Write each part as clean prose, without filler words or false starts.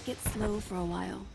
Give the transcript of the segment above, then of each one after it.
take it slow for a while.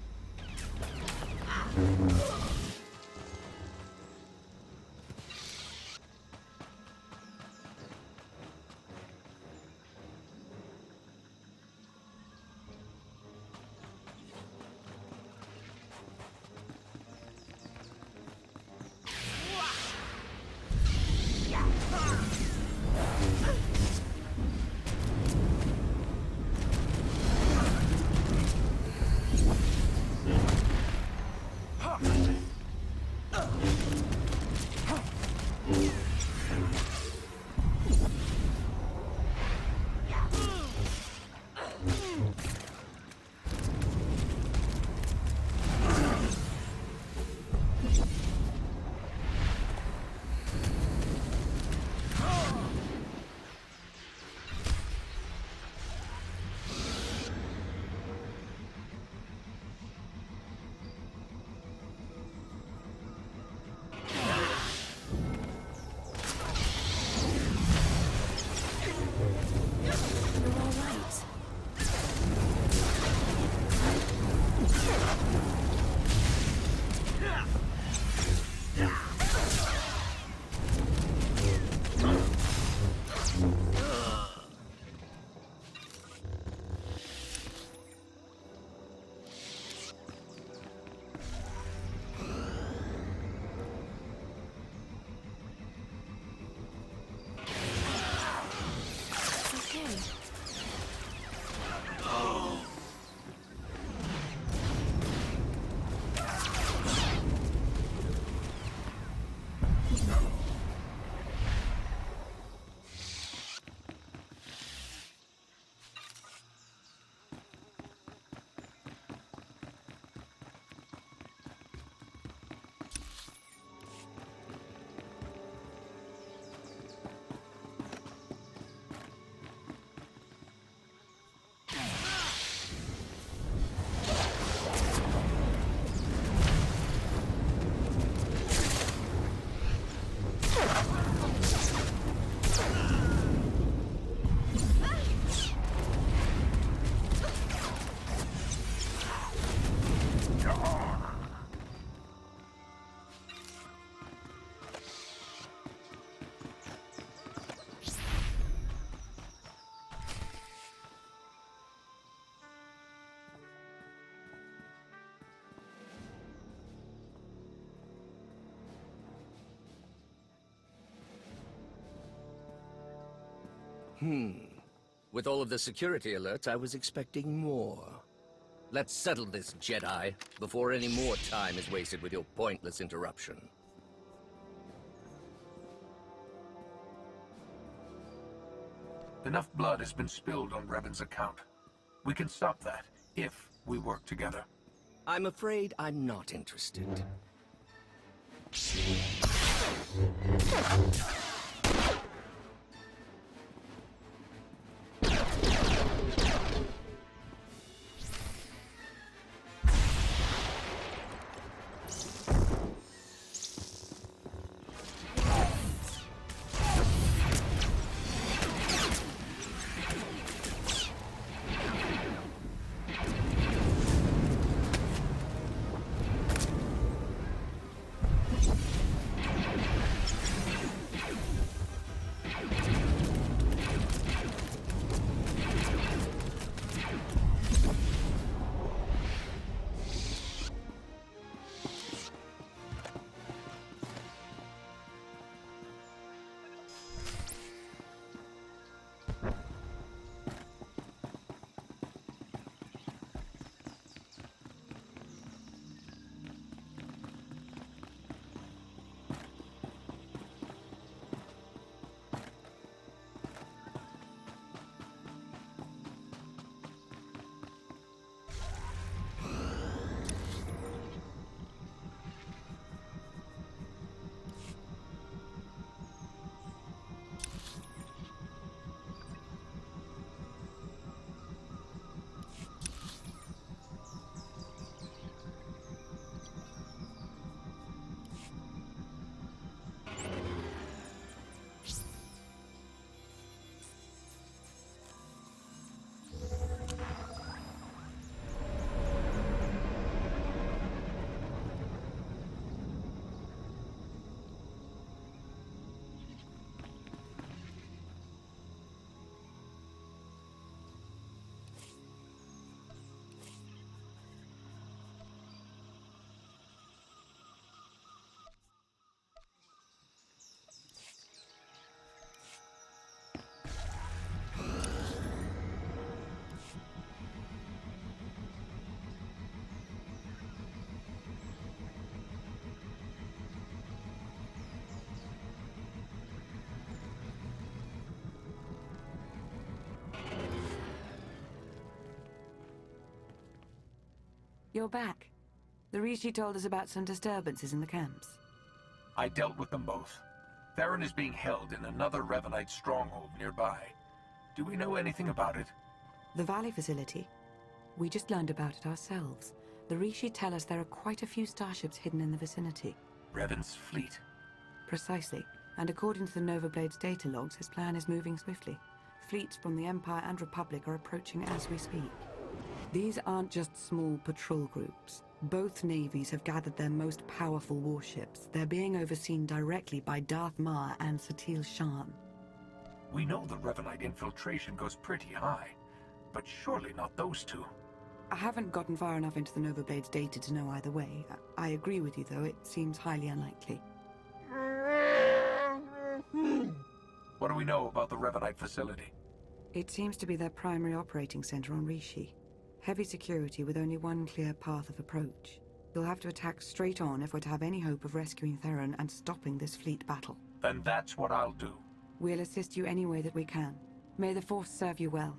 With all of the security alerts, I was expecting more. Let's settle this, Jedi, before any more time is wasted with your pointless interruption. Enough blood has been spilled on Revan's account. We can stop that, if we work together. I'm afraid I'm not interested. You're back. The Rishi told us about some disturbances in the camps. I dealt with them both. Theron is being held in another Revanite stronghold nearby. Do we know anything about it? The Valley facility? We just learned about it ourselves. The Rishi tell us there are quite a few starships hidden in the vicinity. Revan's fleet. Precisely. And according to the Nova Blade's data logs, his plan is moving swiftly. Fleets from the Empire and Republic are approaching as we speak. These aren't just small patrol groups. Both navies have gathered their most powerful warships. They're being overseen directly by Darth Mar and Satil Shan. We know the Revanite infiltration goes pretty high, but surely not those two. I haven't gotten far enough into the Nova Blade's data to know either way. I agree with you, though. It seems highly unlikely. What do we know about the Revanite facility? It seems to be their primary operating center on Rishi. Heavy security with only one clear path of approach. You'll have to attack straight on if we're to have any hope of rescuing Theron and stopping this fleet battle. Then that's what I'll do. We'll assist you any way that we can. May the Force serve you well.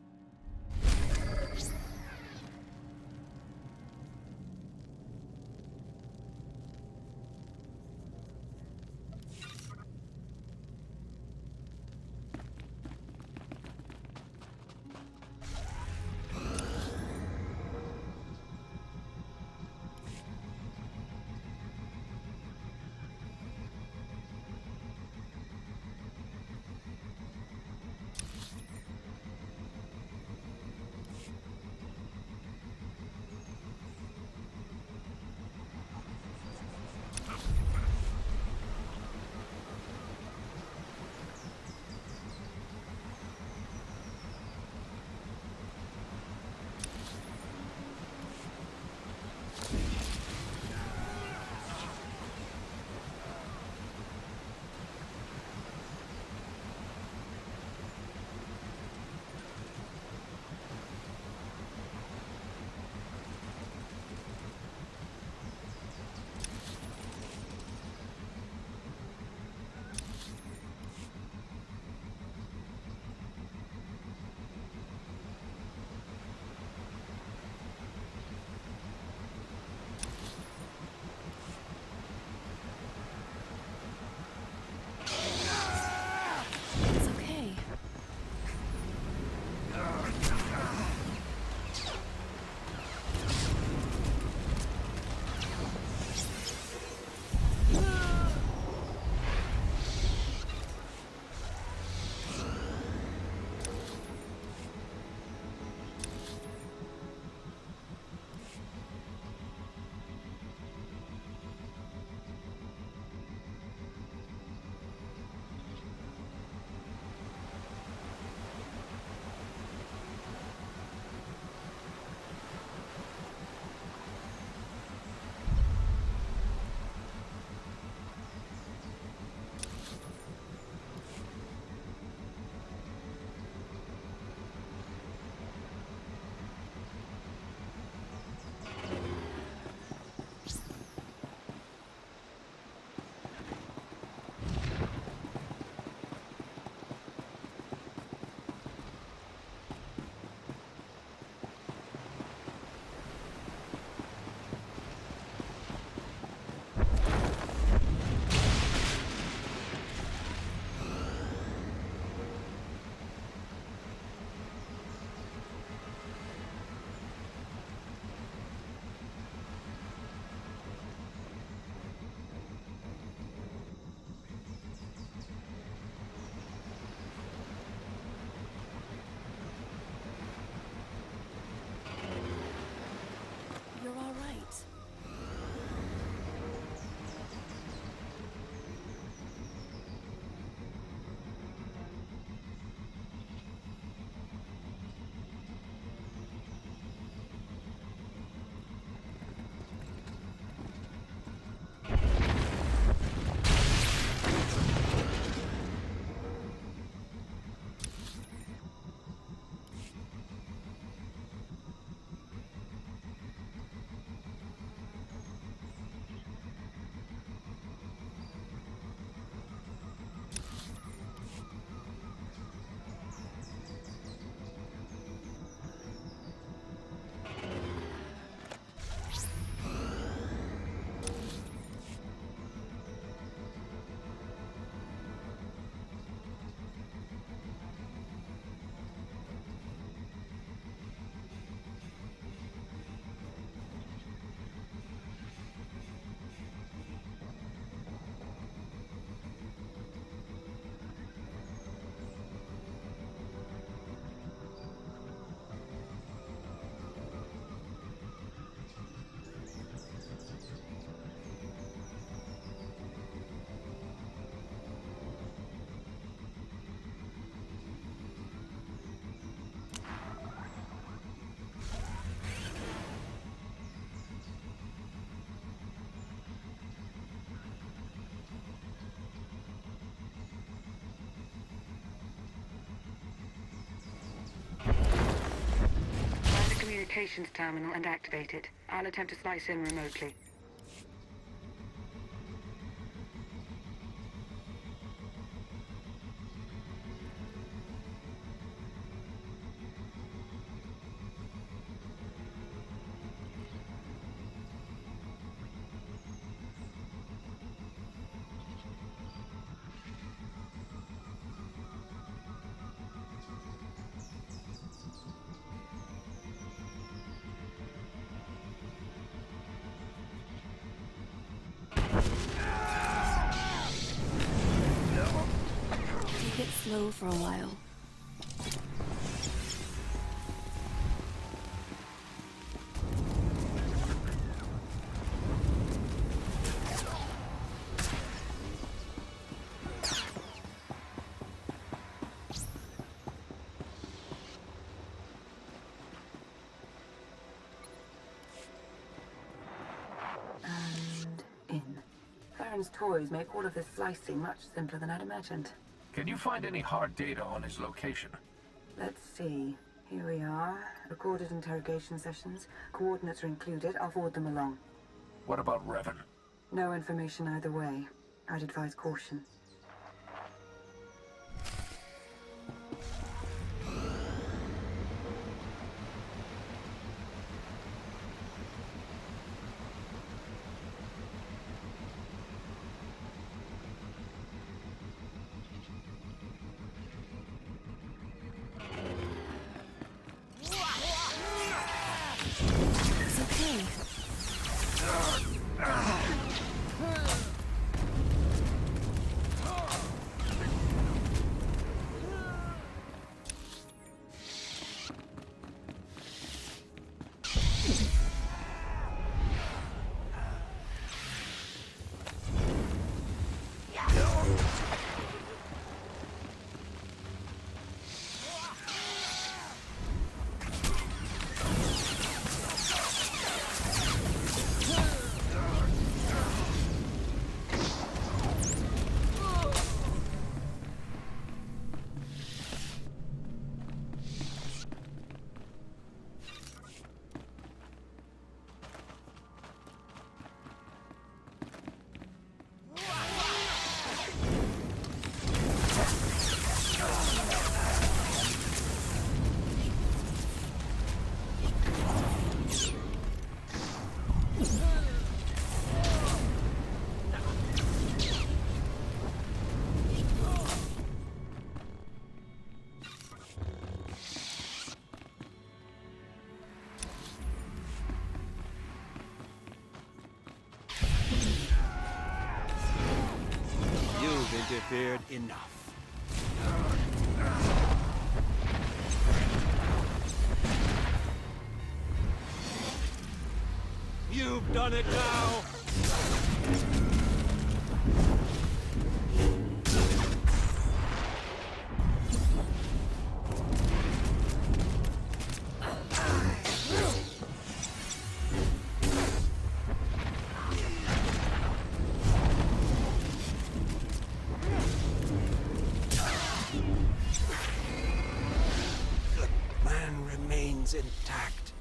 communications terminal and activate it. I'll attempt to slice in remotely. Take it slow for a while. And in. Theron's toys make all of this slicing much simpler than I'd imagined. Can you find any hard data on his location? Let's see. Here we are. Recorded interrogation sessions. Coordinates are included. I'll forward them along. What about Revan? No information either way. I'd advise caution. It's okay. You've interfered enough. You've done it now! The plan remains intact.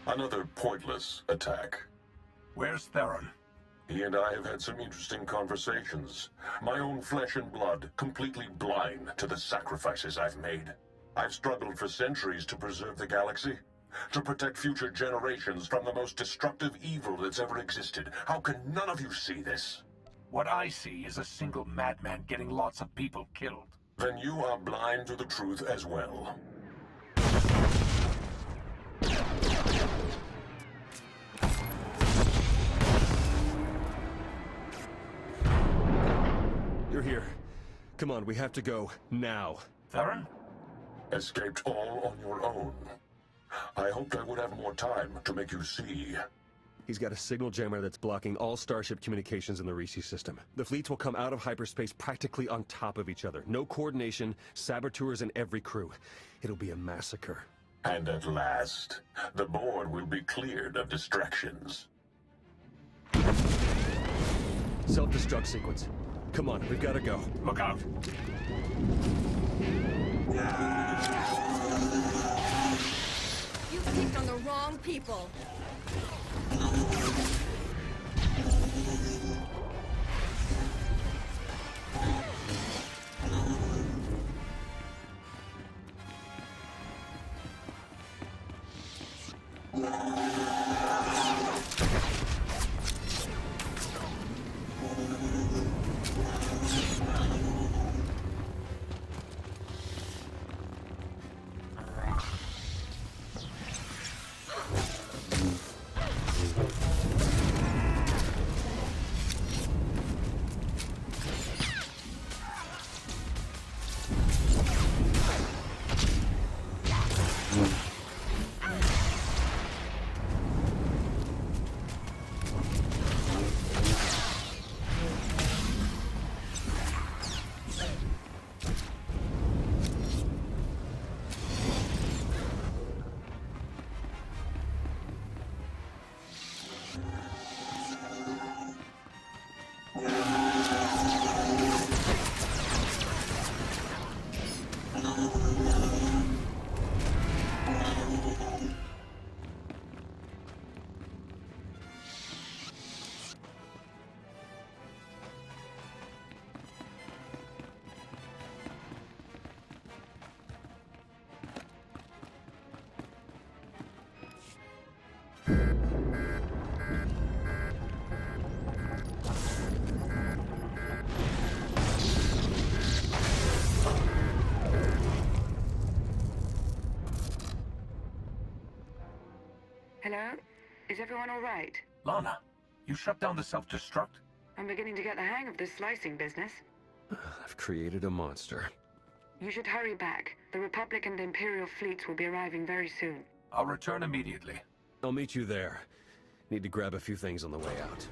Another pointless attack. Where's Theron? He and I have had some interesting conversations. My own flesh and blood, completely blind to the sacrifices I've made. I've struggled for centuries to preserve the galaxy, to protect future generations from the most destructive evil that's ever existed. How can none of you see this? What I see is a single madman getting lots of people killed. Then you are blind to the truth as well. You're here. Come on, we have to go. Now. Theron? Escaped all on your own. I hoped I would have more time to make you see. He's got a signal jammer that's blocking all Starship communications in the Risi system. The fleets will come out of hyperspace practically on top of each other. No coordination, saboteurs in every crew. It'll be a massacre. And at last, the board will be cleared of distractions. Self-destruct sequence. Come on, we've got to go. Look out! You picked on the wrong people. Hello? Is everyone all right? Lana, you shut down the self-destruct? I'm beginning to get the hang of this slicing business. I've created a monster. You should hurry back. The Republic and Imperial fleets will be arriving very soon. I'll return immediately. I'll meet you there. Need to grab a few things on the way out.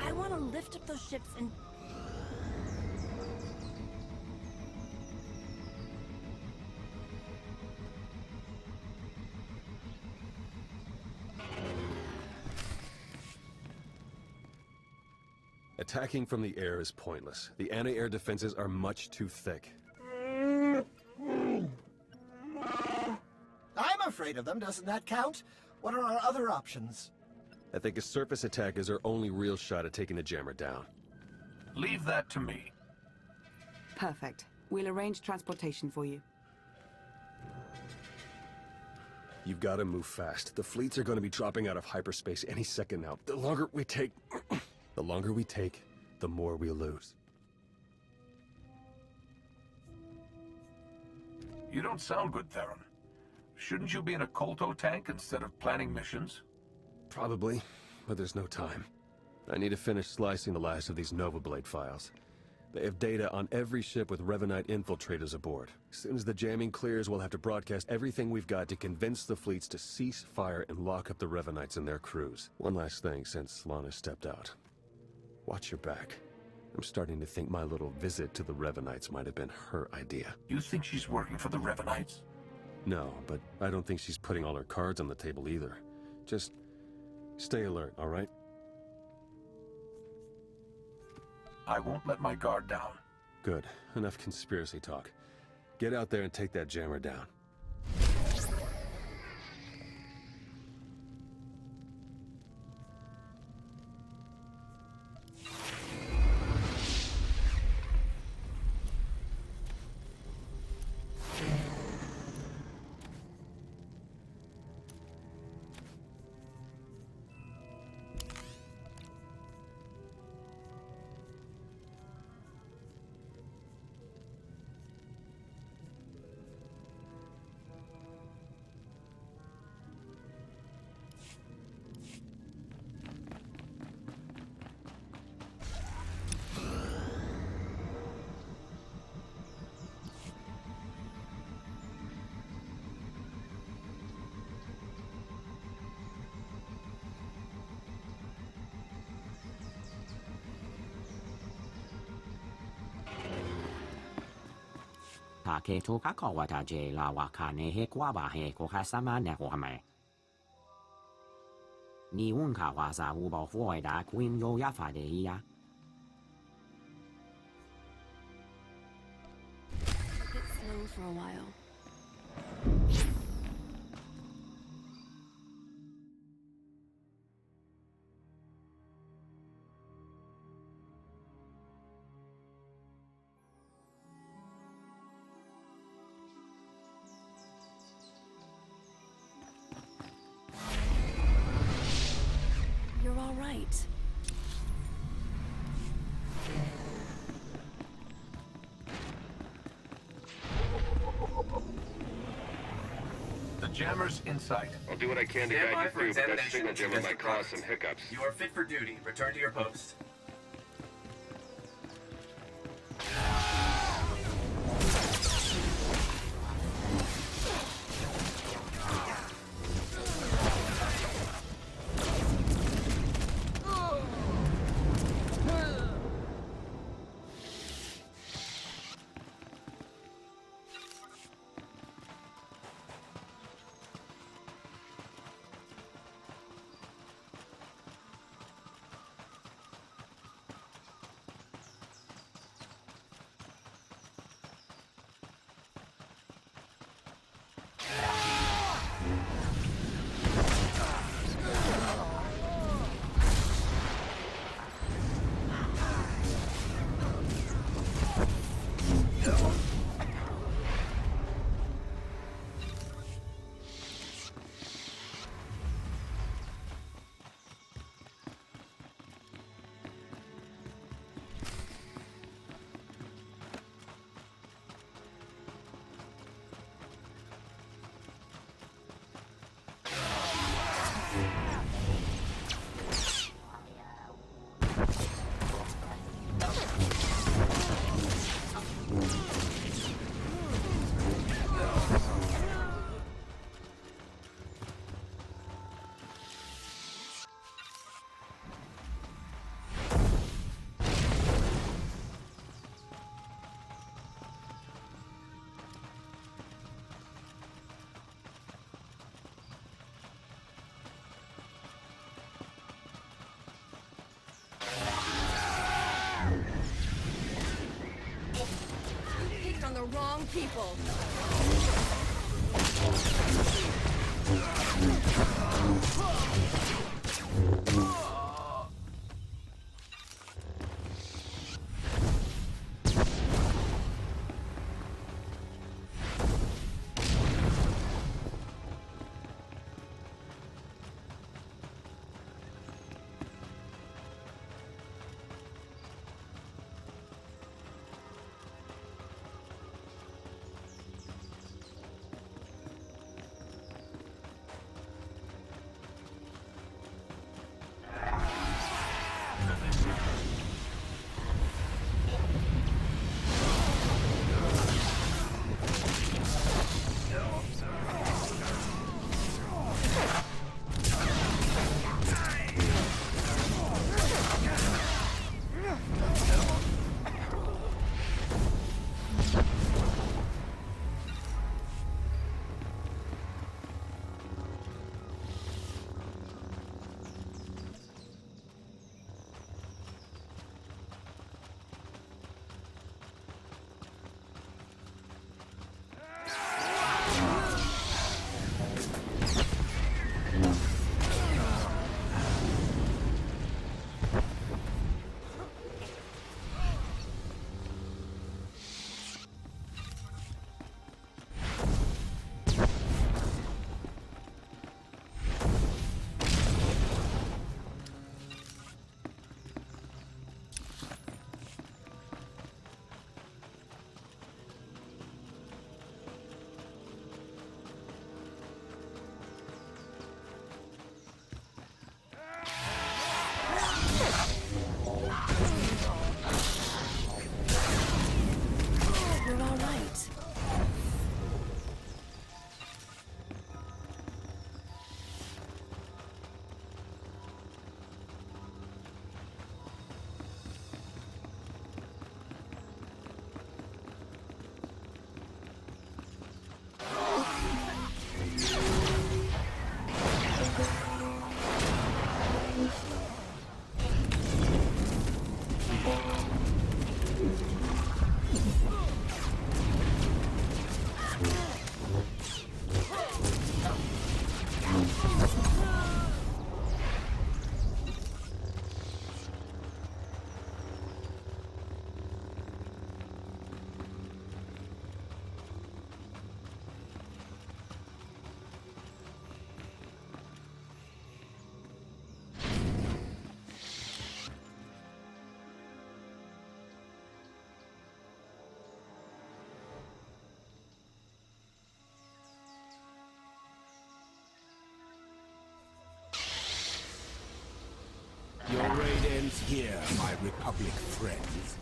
I want to lift up those ships and... Attacking from the air is pointless. The anti-air defenses are much too thick. I'm afraid of them, doesn't that count? What are our other options? I think a surface attack is our only real shot at taking the jammer down. Leave that to me. Perfect. We'll arrange transportation for you. You've got to move fast. The fleets are going to be dropping out of hyperspace any second now. The longer we take... the longer we take, the more we'll lose. You don't sound good, Theron. Shouldn't you be in a Kolto tank instead of planning missions? Probably, but there's no time. I need to finish slicing the last of these Nova Blade files. They have data on every ship with Revanite infiltrators aboard. As soon as the jamming clears, we'll have to broadcast everything we've got to convince the fleets to cease fire and lock up the Revanites and their crews. One last thing since Lana stepped out. Watch your back. I'm starting to think my little visit to the Revanites might have been her idea. You think she's working for the Revanites? No, but I don't think she's putting all her cards on the table either. Just stay alert, all right? I won't let my guard down. Good. Enough conspiracy talk. Get out there and take that jammer down. Ke toka kawata je la wakane he kwaba he kokasama ne kohame. Ni unka wasa ubo fuoida queen yo yafa de ia. A bit slow for a while. You're all right. The jammer's in sight. I'll do what I can to guide you through, but that signal jammer might cause some hiccups. You are fit for duty. Return to your post. On the wrong people. parade ends here, my Republic friends.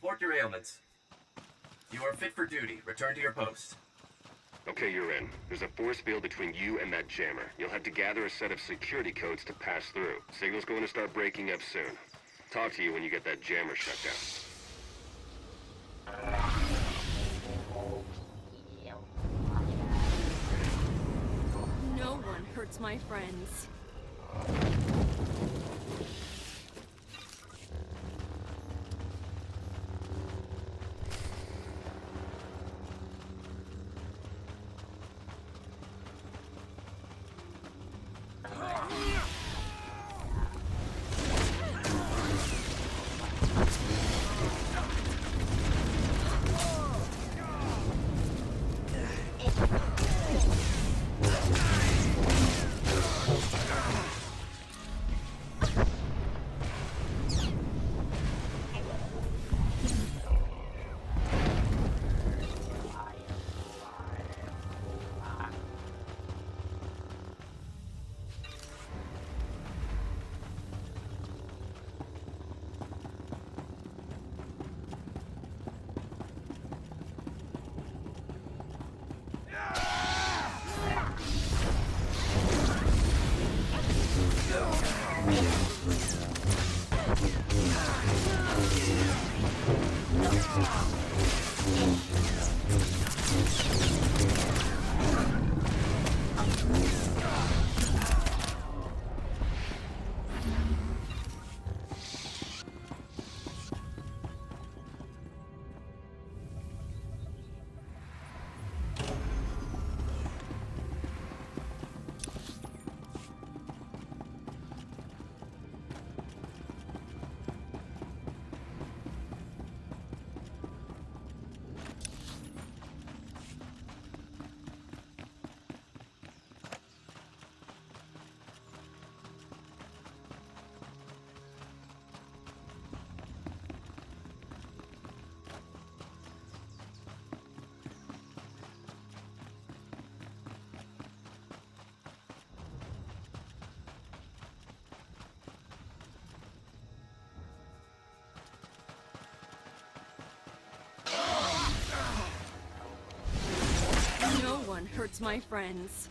Report your ailments. You are fit for duty. Return to your post. Okay, you're in. There's a force field between you and that jammer. You'll have to gather a set of security codes to pass through. Signal's going to start breaking up soon. Talk to you when you get that jammer shut down. No one hurts my friends. one hurts my friends.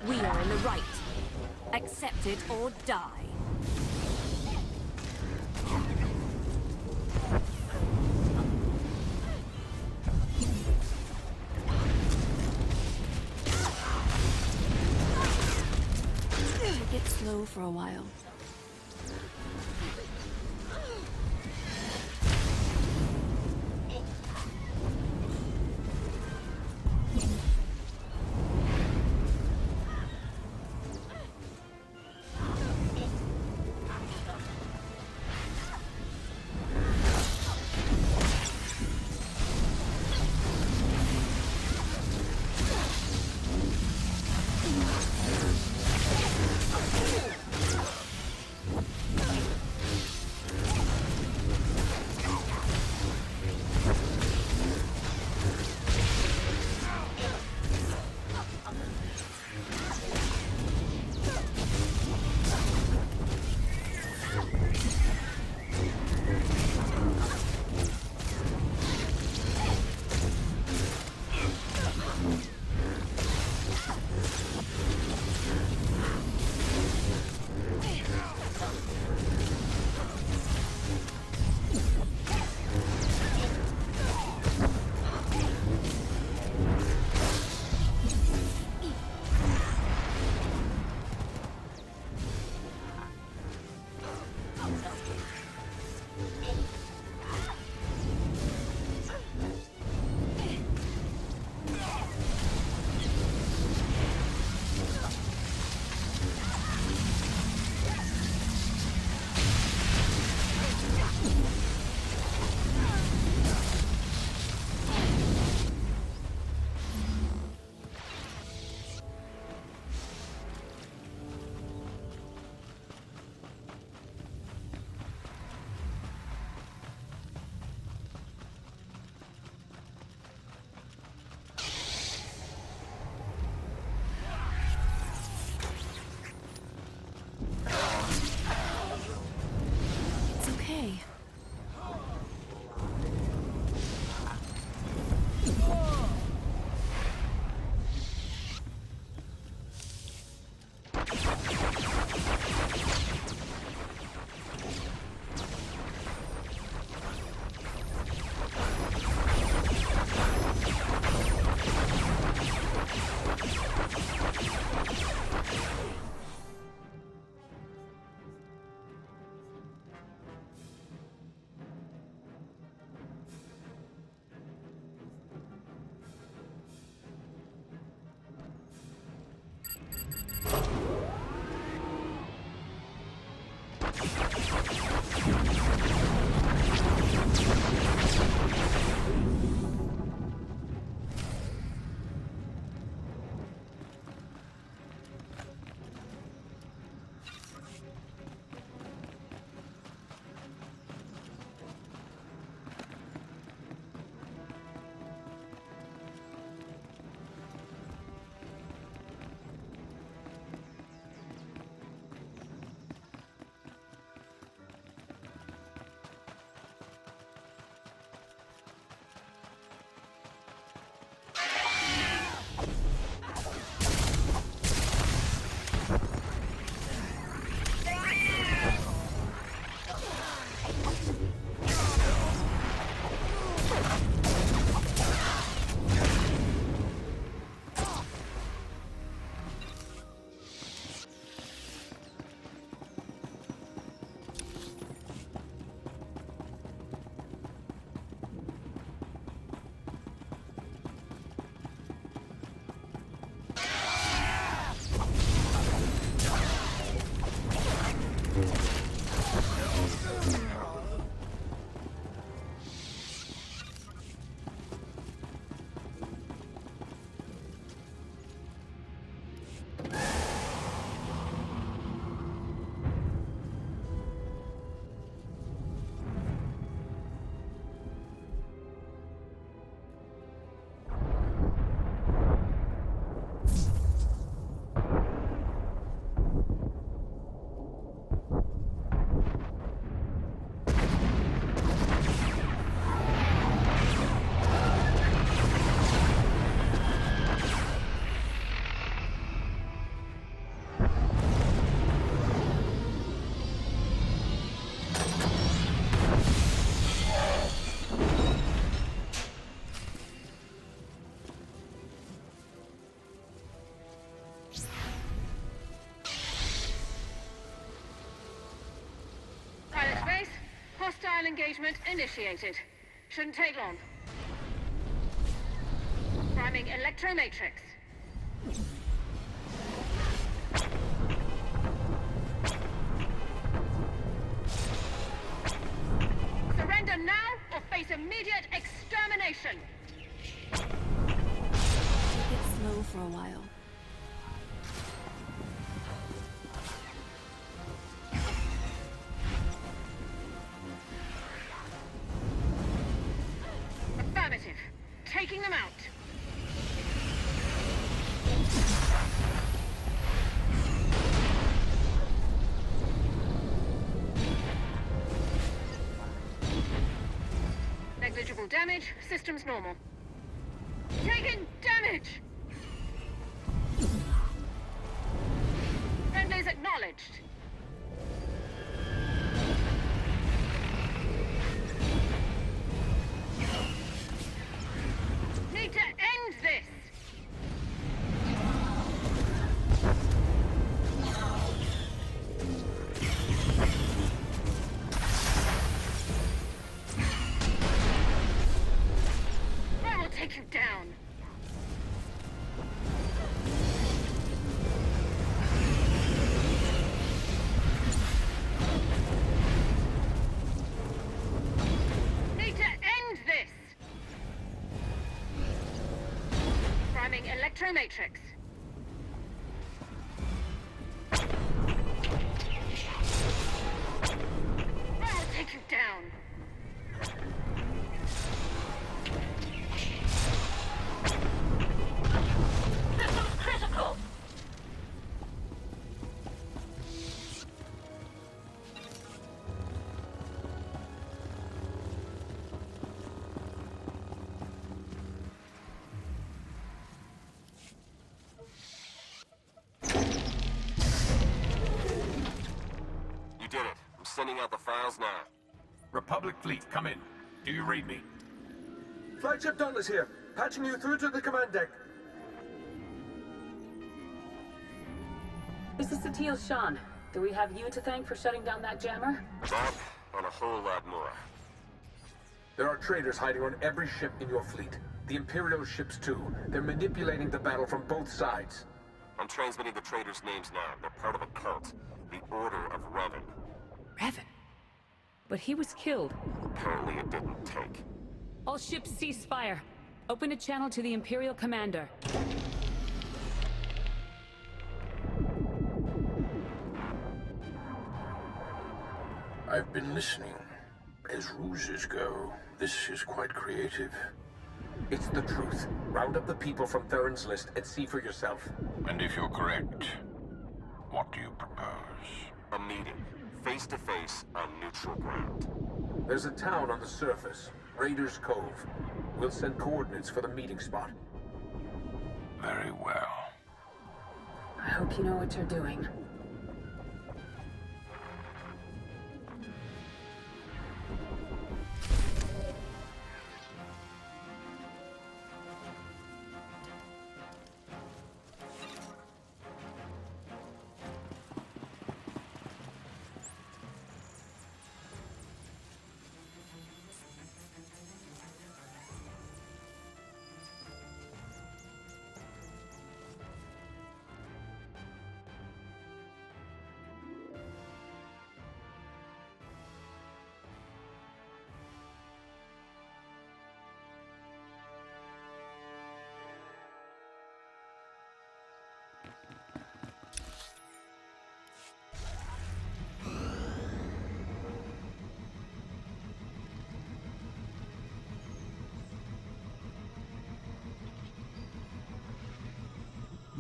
We are in the right. Accept it or die. Take it slow for a while. Okay. Hostile engagement initiated. Shouldn't take long. Priming electromatrix. Surrender now or face immediate extermination. Take it slow for a while. Affirmative. Taking them out. Negligible damage. Systems normal. Taking damage! Friendlies acknowledged. Need to end this! I will take you down. Need to end this! Priming electromatrix. I will take you down. System critical. I'm sending out the files now. Republic fleet, come in. Do you read me? Flagship Dauntless here, patching you through to the command deck. This is Satil Shan. Do we have you to thank for shutting down that jammer? That, and a whole lot more. There are traitors hiding on every ship in your fleet. The Imperial ships too. They're manipulating the battle from both sides. I'm transmitting the traitors' names now. They're part of a cult. The Order of Revan. Revan? But he was killed. Apparently it didn't take. All ships cease fire. Open a channel to the Imperial Commander. I've been listening. As ruses go, this is quite creative. It's the truth. Round up the people from Theron's list and see for yourself. And if you're correct, what do you propose? A meeting. Face to face on neutral ground. There's a town on the surface. Raiders Cove. We'll send coordinates for the meeting spot. Very well. I hope you know what you're doing.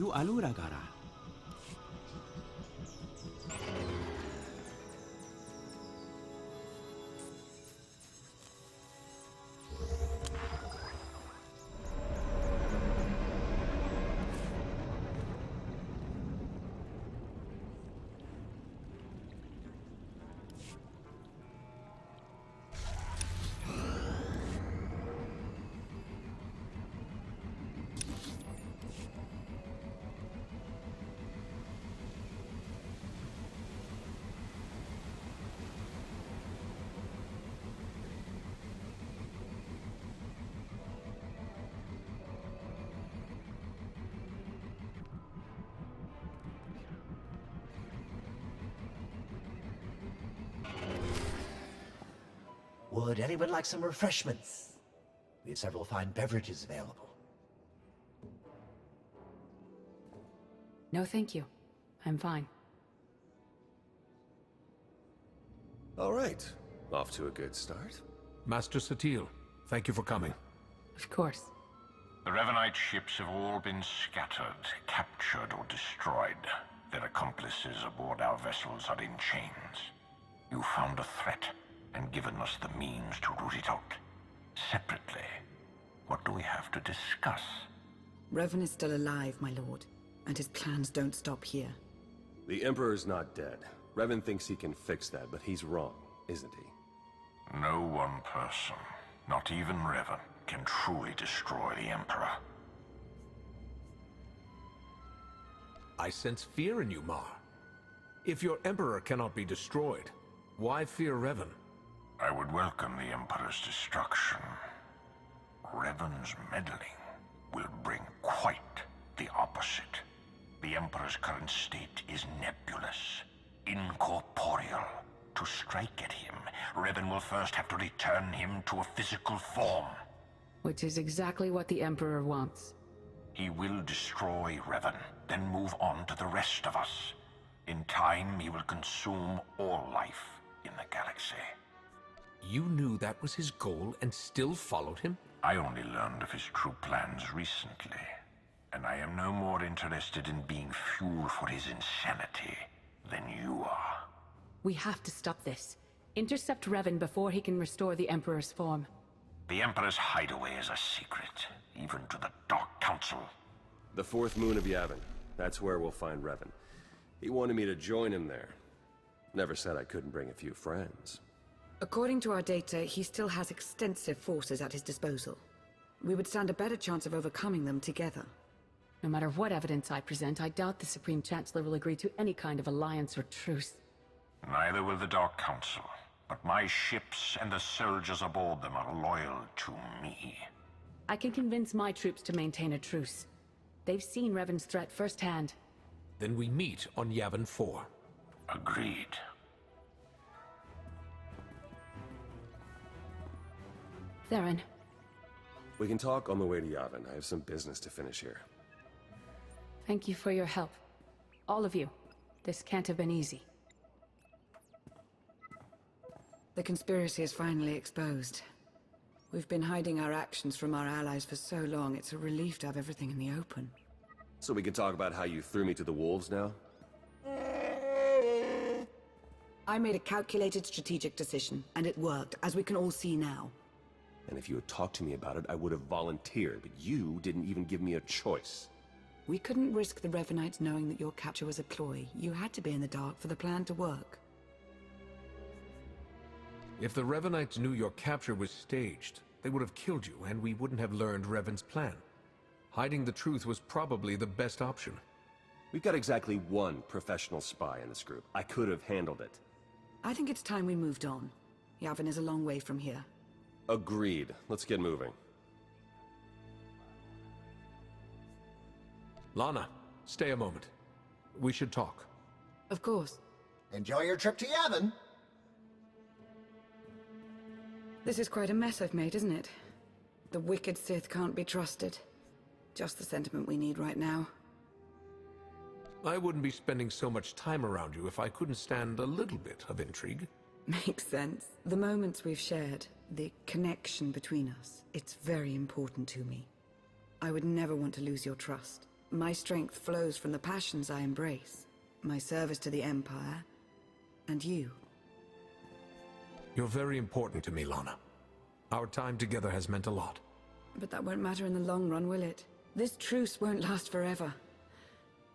You alura gara. Would anyone like some refreshments? We have several fine beverages available. No, thank you. I'm fine. All right. Off to a good start. Master Satil, thank you for coming. Of course. The Revanite ships have all been scattered, captured, or destroyed. Their accomplices aboard our vessels are in chains. You found a threat and given us the means to root it out. Separately, what do we have to discuss? Revan is still alive, my lord, and his plans don't stop here. The Emperor's not dead. Revan thinks he can fix that, but he's wrong, isn't he? No one person, not even Revan, can truly destroy the Emperor. I sense fear in you, Mar. If your Emperor cannot be destroyed, why fear Revan? I would welcome the Emperor's destruction. Revan's meddling will bring quite the opposite. The Emperor's current state is nebulous, incorporeal. To strike at him, Revan will first have to return him to a physical form. Which is exactly what the Emperor wants. He will destroy Revan, then move on to the rest of us. In time, he will consume all life in the galaxy. You knew that was his goal and still followed him? I only learned of his true plans recently, and I am no more interested in being fuel for his insanity than you are. We have to stop this. Intercept Revan before he can restore the Emperor's form. The Emperor's hideaway is a secret, even to the Dark Council. The fourth moon of Yavin. That's where we'll find Revan. He wanted me to join him there. Never said I couldn't bring a few friends. According to our data, he still has extensive forces at his disposal. We would stand a better chance of overcoming them together. No matter what evidence I present, I doubt the Supreme Chancellor will agree to any kind of alliance or truce. Neither will the Dark Council, but my ships and the soldiers aboard them are loyal to me. I can convince my troops to maintain a truce. They've seen Revan's threat firsthand. Then we meet on Yavin 4. Agreed. Theron. We can talk on the way to Yavin. I have some business to finish here. Thank you for your help. All of you. This can't have been easy. The conspiracy is finally exposed. We've been hiding our actions from our allies for so long, it's a relief to have everything in the open. So we can talk about how you threw me to the wolves now? I made a calculated strategic decision, and it worked, as we can all see now. And if you had talked to me about it, I would have volunteered, but you didn't even give me a choice. We couldn't risk the Revanites knowing that your capture was a ploy. You had to be in the dark for the plan to work. If the Revanites knew your capture was staged, they would have killed you, and we wouldn't have learned Revan's plan. Hiding the truth was probably the best option. We've got exactly one professional spy in this group. I could have handled it. I think it's time we moved on. Yavin is a long way from here. Agreed. Let's get moving. Lana, stay a moment. We should talk. Of course. Enjoy your trip to Yavin. This is quite a mess I've made, isn't it? The wicked Sith can't be trusted. Just the sentiment we need right now. I wouldn't be spending so much time around you if I couldn't stand a little bit of intrigue. Makes sense. The moments we've shared, the connection between us, it's very important to me. I would never want to lose your trust. My strength flows from the passions I embrace, my service to the Empire, and you. You're very important to me, Lana. Our time together has meant a lot. But that won't matter in the long run, will it? This truce won't last forever.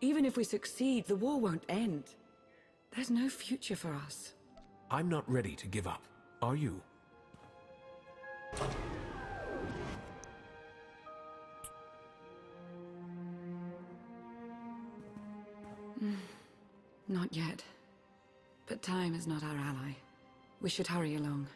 Even if we succeed, the war won't end. There's no future for us. I'm not ready to give up. Are you? Not yet. But time is not our ally. We should hurry along.